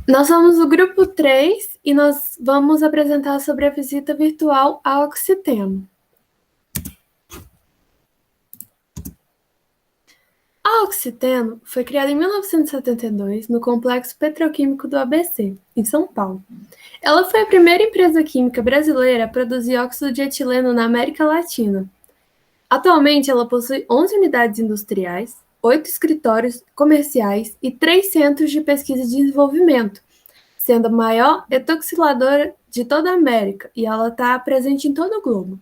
Nós somos o grupo 3 e nós vamos apresentar sobre a visita virtual ao Oxiteno. A Oxiteno foi criada em 1972 no Complexo Petroquímico do ABC, em São Paulo. Ela foi a primeira empresa química brasileira a produzir óxido de etileno na América Latina. Atualmente, ela possui 11 unidades industriais, 8 escritórios comerciais e 3 centros de pesquisa e desenvolvimento, sendo a maior etoxiladora de toda a América, e ela está presente em todo o globo.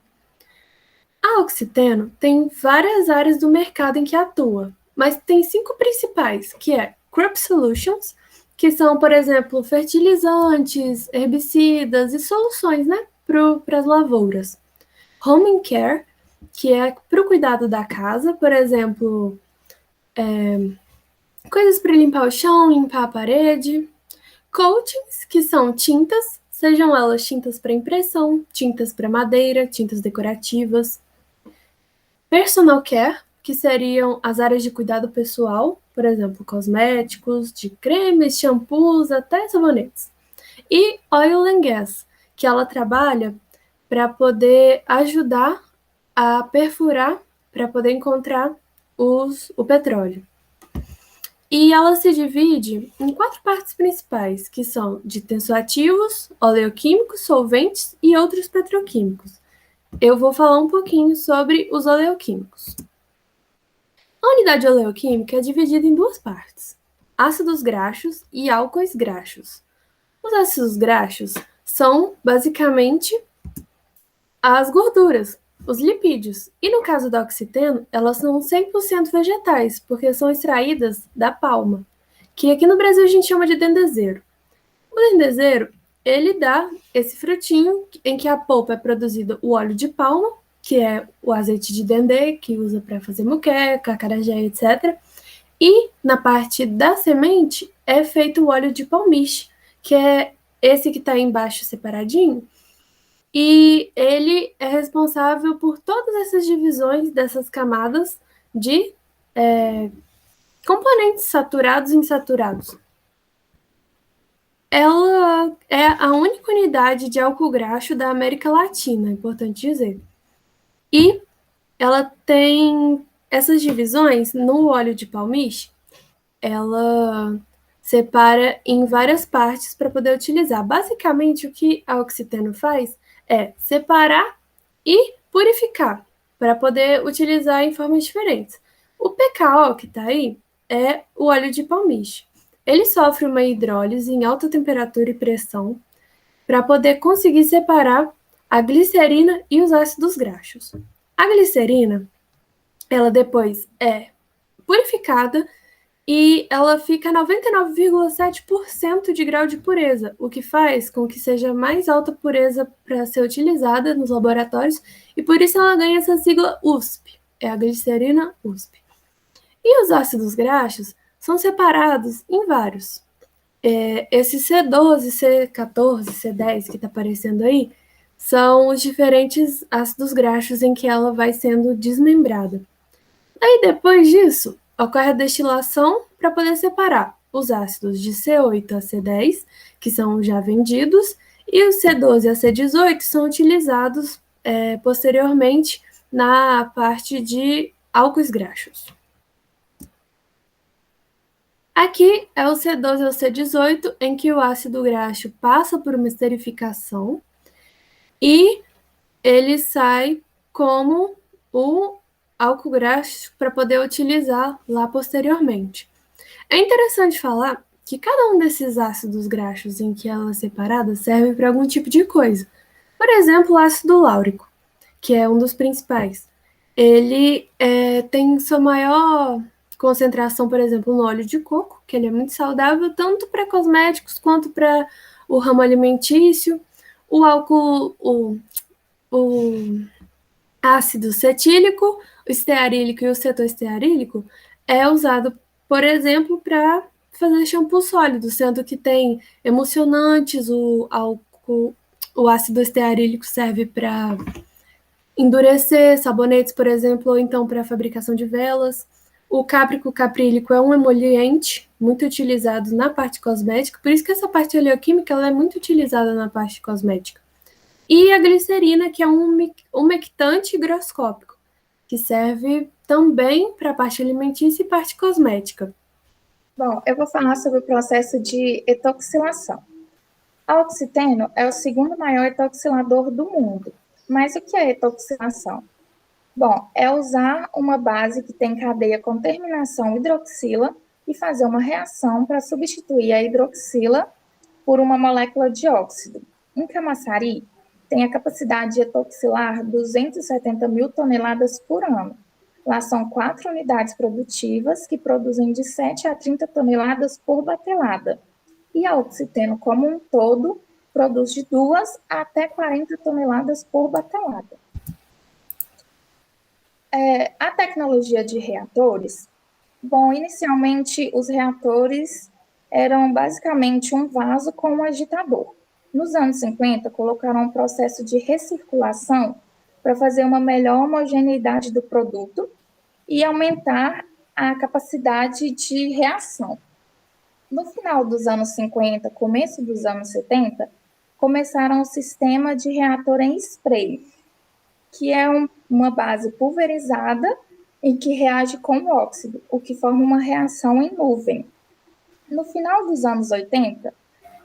A Oxiteno tem várias áreas do mercado em que atua, mas tem 5 principais, que é Crop Solutions, que são, por exemplo, fertilizantes, herbicidas e soluções, né, para as lavouras. Home Care, que é para o cuidado da casa, por exemplo, coisas para limpar o chão, limpar a parede. Coatings, que são tintas, sejam elas tintas para impressão, tintas para madeira, tintas decorativas. Personal Care, que seriam as áreas de cuidado pessoal, por exemplo, cosméticos, de cremes, shampoos, até sabonetes. E Oil and Gas, que ela trabalha para poder ajudar a perfurar, para poder encontrar o petróleo. E ela se divide em 4 partes principais, que são de tensoativos, oleoquímicos, solventes e outros petroquímicos. Eu vou falar um pouquinho sobre os oleoquímicos. A unidade oleoquímica é dividida em 2 partes: ácidos graxos e álcoois graxos. Os ácidos graxos são basicamente as gorduras, os lipídios. E no caso da oxiteno, elas são 100% vegetais, porque são extraídas da palma, que aqui no Brasil a gente chama de dendezeiro. O dendezeiro, ele dá esse frutinho em que a polpa é produzida o óleo de palma, que é o azeite de dendê, que usa para fazer moqueca, acarajé, etc. E na parte da semente é feito o óleo de palmiste, que é esse que está embaixo separadinho, e ele é responsável por todas essas divisões dessas camadas de componentes saturados e insaturados. Ela é a única unidade de álcool graxo da América Latina, é importante dizer. E ela tem essas divisões no óleo de palmiste, ela separa em várias partes para poder utilizar. Basicamente, o que a Oxiteno faz é separar e purificar para poder utilizar em formas diferentes. O PKO que está aí é o óleo de palmiste. Ele sofre uma hidrólise em alta temperatura e pressão para poder conseguir separar a glicerina e os ácidos graxos. A glicerina, ela depois é purificada e ela fica a 99,7% de grau de pureza, o que faz com que seja mais alta pureza para ser utilizada nos laboratórios, e por isso ela ganha essa sigla USP, é a glicerina USP. E os ácidos graxos são separados em vários. Esse C12, C14, C10 que está aparecendo aí, são os diferentes ácidos graxos em que ela vai sendo desmembrada. Aí depois disso, ocorre a destilação para poder separar os ácidos de C8 a C10, que são já vendidos, e os C12 a C18 são utilizados posteriormente na parte de álcoois graxos. Aqui é o C12 ao C18, em que o ácido graxo passa por uma esterificação e ele sai como o álcool graxo para poder utilizar lá posteriormente. É interessante falar que cada um desses ácidos graxos em que ela é separada serve para algum tipo de coisa. Por exemplo, o ácido láurico, que é um dos principais. Ele tem sua maior concentração, por exemplo, no óleo de coco, que ele é muito saudável, tanto para cosméticos quanto para o ramo alimentício. O álcool, o ácido cetílico, o estearílico e o cetoestearílico é usado, por exemplo, para fazer shampoo sólido, sendo que tem emulsionantes, o ácido estearílico serve para endurecer sabonetes, por exemplo, ou então para a fabricação de velas. O cáprico caprílico é um emoliente muito utilizados na parte cosmética, por isso que essa parte oleoquímica ela é muito utilizada na parte cosmética. E a glicerina, que é um umectante higroscópico, que serve também para a parte alimentícia e parte cosmética. Bom, eu vou falar sobre o processo de etoxilação. A oxiteno é o segundo maior etoxilador do mundo. Mas o que é etoxilação? Bom, é usar uma base que tem cadeia com terminação hidroxila e fazer uma reação para substituir a hidroxila por uma molécula de óxido. Em Camaçari, tem a capacidade de etoxilar 270 mil toneladas por ano. Lá são 4 unidades produtivas que produzem de 7 a 30 toneladas por batelada. E a Oxiteno, como um todo, produz de 2 até 40 toneladas por batelada. A tecnologia de reatores, bom, inicialmente os reatores eram basicamente um vaso com um agitador. Nos anos 50, colocaram um processo de recirculação para fazer uma melhor homogeneidade do produto e aumentar a capacidade de reação. No final dos anos 50, começo dos anos 70, começaram o sistema de reator em spray, que é uma base pulverizada e que reage com o óxido, o que forma uma reação em nuvem. No final dos anos 80,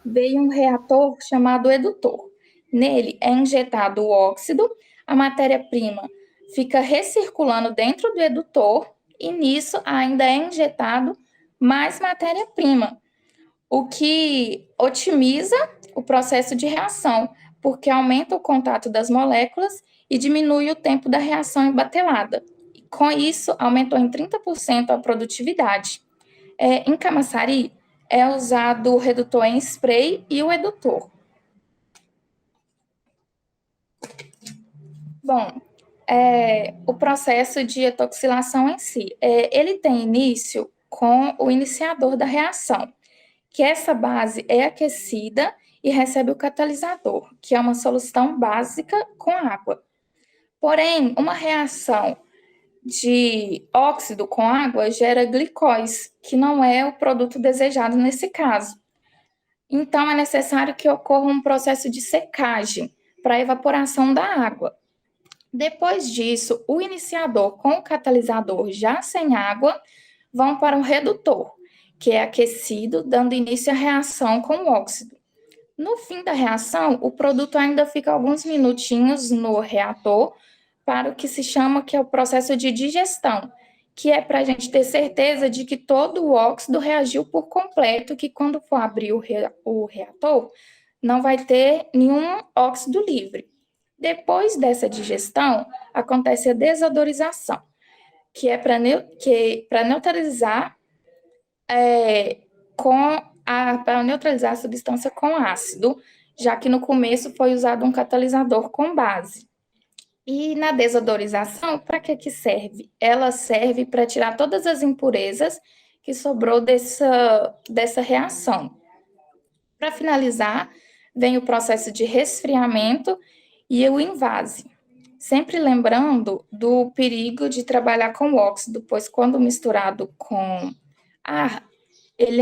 veio um reator chamado edutor. Nele é injetado o óxido, a matéria-prima fica recirculando dentro do edutor e nisso ainda é injetado mais matéria-prima, o que otimiza o processo de reação, porque aumenta o contato das moléculas e diminui o tempo da reação em batelada. Com isso, aumentou em 30% a produtividade. Em Camaçari, é usado o redutor em spray e o edutor. Bom, o processo de etoxilação em si, ele tem início com o iniciador da reação, que essa base é aquecida e recebe o catalisador, que é uma solução básica com água. Porém, uma reação de óxido com água gera glicóis, que não é o produto desejado nesse caso. Então, é necessário que ocorra um processo de secagem para a evaporação da água. Depois disso, o iniciador com o catalisador já sem água vão para o redutor, que é aquecido, dando início à reação com o óxido. No fim da reação, o produto ainda fica alguns minutinhos no reator para o que se chama que é o processo de digestão, que é para a gente ter certeza de que todo o óxido reagiu por completo, que quando for abrir o reator, não vai ter nenhum óxido livre. Depois dessa digestão, acontece a desodorização, que é para neutralizar para neutralizar a substância com ácido, já que no começo foi usado um catalisador com base. E na desodorização, para que serve? Ela serve para tirar todas as impurezas que sobrou dessa reação. Para finalizar, vem o processo de resfriamento e o invase. Sempre lembrando do perigo de trabalhar com óxido, pois quando misturado com ar, ele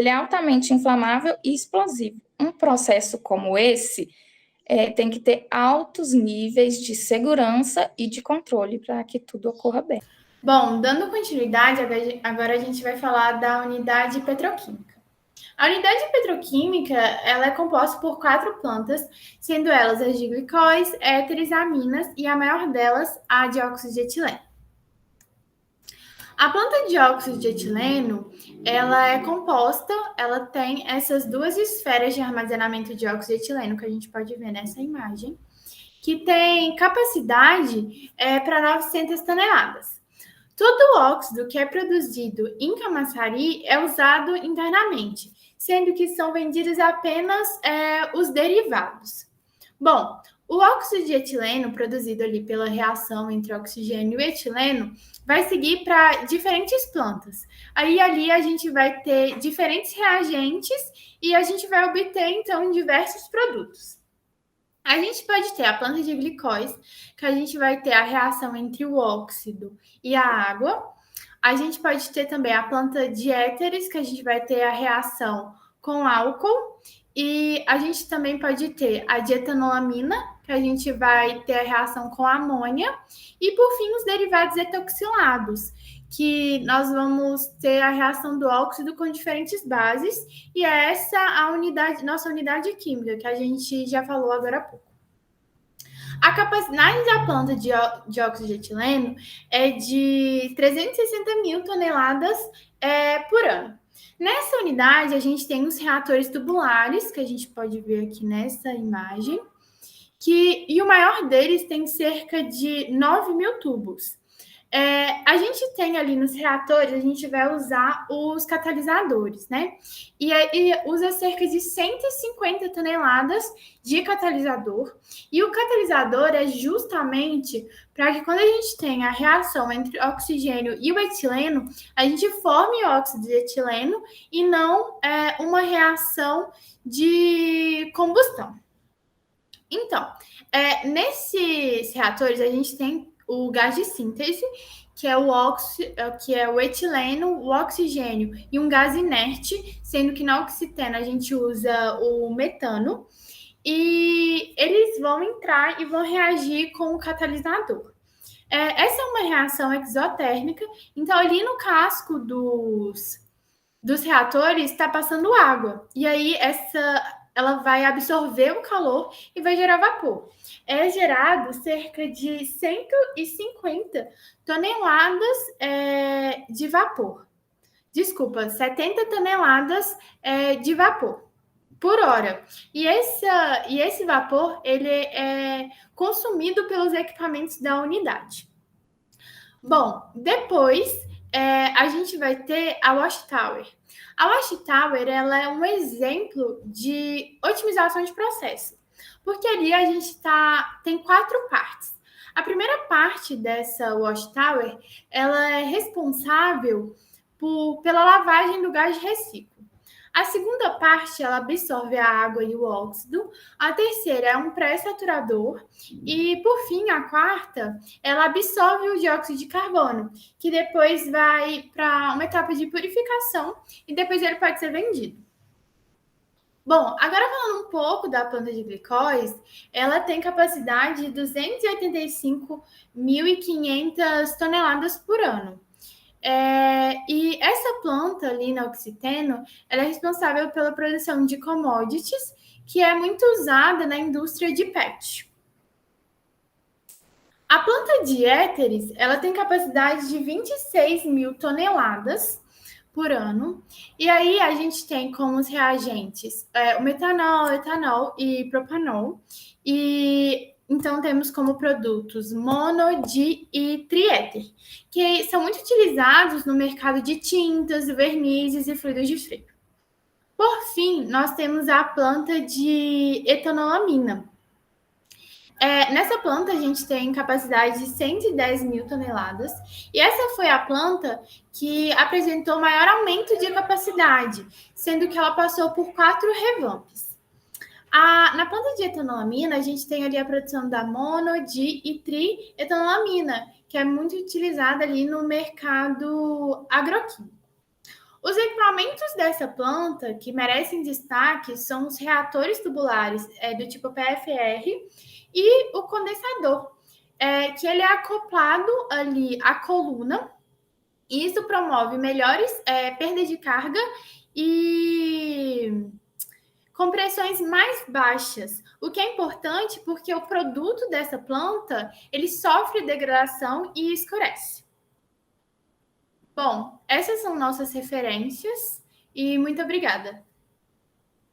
é altamente inflamável e explosivo. Um processo como esse tem que ter altos níveis de segurança e de controle para que tudo ocorra bem. Bom, dando continuidade, agora a gente vai falar da unidade petroquímica. A unidade petroquímica ela é composta por 4 plantas, sendo elas as de glicóis, éteres, aminas e a maior delas a dióxido de etileno. A planta de dióxido de etileno, ela é composta, ela tem essas duas esferas de armazenamento de dióxido de etileno, que a gente pode ver nessa imagem, que tem capacidade para 900 toneladas. Todo o óxido que é produzido em Camaçari é usado internamente, sendo que são vendidos apenas os derivados. Bom, o óxido de etileno produzido ali pela reação entre oxigênio e etileno vai seguir para diferentes plantas. Aí ali a gente vai ter diferentes reagentes e a gente vai obter então diversos produtos. A gente pode ter a planta de glicóis, que a gente vai ter a reação entre o óxido e a água. A gente pode ter também a planta de éteres, que a gente vai ter a reação com álcool. E a gente também pode ter a dietanolamina, que a gente vai ter a reação com amônia. E, por fim, os derivados etoxilados, que nós vamos ter a reação do óxido com diferentes bases. E é essa a unidade, nossa unidade química, que a gente já falou agora há pouco. A capacidade da planta de óxido de etileno é de 360 mil toneladas por ano. Nessa unidade, a gente tem os reatores tubulares, que a gente pode ver aqui nessa imagem, e o maior deles tem cerca de 9 mil tubos. A gente tem ali nos reatores, a gente vai usar os catalisadores, né? E usa cerca de 150 toneladas de catalisador. E o catalisador é justamente para que quando a gente tem a reação entre o oxigênio e o etileno, a gente forme óxido de etileno e não uma reação de combustão. Então, nesses reatores, a gente tem o gás de síntese, que é o etileno, o oxigênio e um gás inerte, sendo que na oxiteno a gente usa o metano, e eles vão entrar e vão reagir com o catalisador. Essa é uma reação exotérmica, então ali no casco dos reatores está passando água, e aí ela vai absorver o calor e vai gerar vapor. É gerado cerca de 150 toneladas de vapor. Desculpa, 70 toneladas de vapor por hora. E esse vapor ele é consumido pelos equipamentos da unidade. Bom, depois a gente vai ter a Watchtower. A Watchtower ela é um exemplo de otimização de processo, porque ali a gente tem 4 partes. A primeira parte dessa Watchtower ela é responsável pela lavagem do gás de reciclo. A segunda parte, ela absorve a água e o óxido. A terceira é um pré-saturador. E, por fim, a quarta, ela absorve o dióxido de carbono, que depois vai para uma etapa de purificação e depois ele pode ser vendido. Bom, agora falando um pouco da planta de glicose, ela tem capacidade de 285.500 toneladas por ano. E essa planta ali na Oxiteno, ela é responsável pela produção de commodities, que é muito usada na indústria de PET. A planta de éteres, ela tem capacidade de 26 mil toneladas por ano. E aí a gente tem como os reagentes o metanol, etanol e propanol. E então temos como produtos mono, di e triéter, que são muito utilizados no mercado de tintas, vernizes e fluidos de freio. Por fim, nós temos a planta de etanolamina. Nessa planta, a gente tem capacidade de 110 mil toneladas, e essa foi a planta que apresentou maior aumento de capacidade, sendo que ela passou por 4 revamps. Na planta de etanolamina, a gente tem ali a produção da mono, di e trietanolamina, que é muito utilizada ali no mercado agroquímico. Os equipamentos dessa planta que merecem destaque são os reatores tubulares do tipo PFR e o condensador, que ele é acoplado ali à coluna, e isso promove melhores perdas de carga e compressões mais baixas, o que é importante porque o produto dessa planta ele sofre degradação e escurece. Bom, essas são nossas referências e muito obrigada.